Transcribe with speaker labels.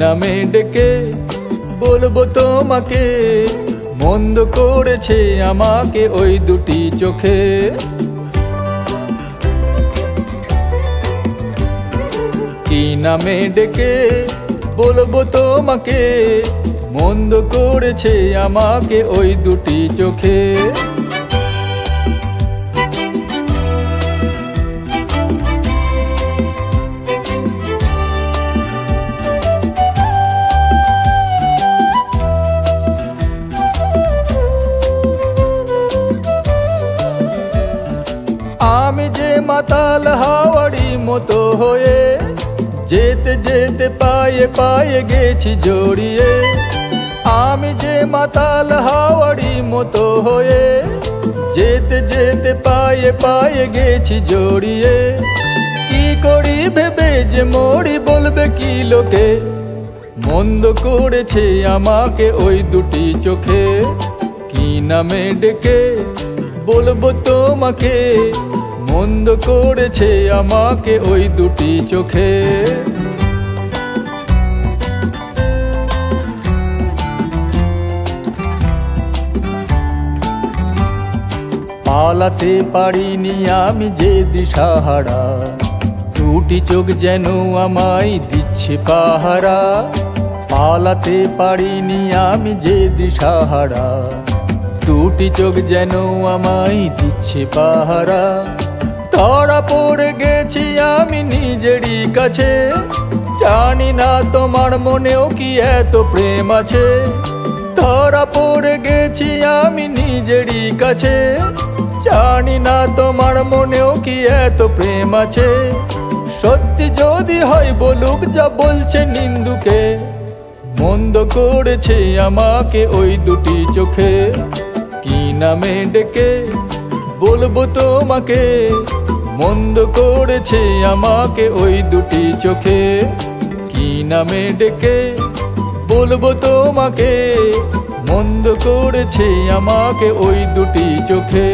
Speaker 1: নামে ডেকে বলবো তোমাকে, মন্দ করেছে আমাকে ওই দুটি চোখে। কি নামে ডেকে বলবো তোমাকে, মন্দ করেছে আমাকে ওই দুটি চোখে। আমি যে মাতাল হাওয়াড়ি মতো হয়ে, যেতে যেতে পায়ে পায়ে গেছি জড়িয়ে। আমি যে মাতাল হাওয়াড়ি মতো হয়ে, যেতে যেতে পায়ে পায়ে গেছি জড়িয়ে। কি করি ভেবে যে মরি, বলবে কি লোকে, মন্দ করেছে আমাকে ওই দুটি চোখে। কি নামে ডেকে বলবো তোমাকে, মন্দ করেছে আমাকে ওই দুটি চোখে। পালাতে পারিনি আমি যে দিশাহারা, দুটি চোখ যেন আমায় দিচ্ছে পাহারা। পালাতে পারিনি আমি যে দিশাহারা, দুটি চোখ যেন আমায় দিচ্ছে পাহারা। ধরা পড়ে গেছি আমি নিজেরই কাছে, জানি না তোমার মনেও কি এত প্রেম আছে। ধরা পড়ে গেছি আমি নিজেরই কাছে, জানি না তোমার মনেও কি এত প্রেম আছে। সত্যি যদি হয় বলুক যা বলছে নিন্দুকে, মন্দ করেছে আমাকে ওই দুটি চোখে। কি নামে ডেকে বলবো তোমাকে, মন্দ করেছে আমাকে ওই দুটি চোখে। কি নামে ডেকে বলবো তোমাকে, মন্দ করেছে আমাকে ওই দুটি চোখে।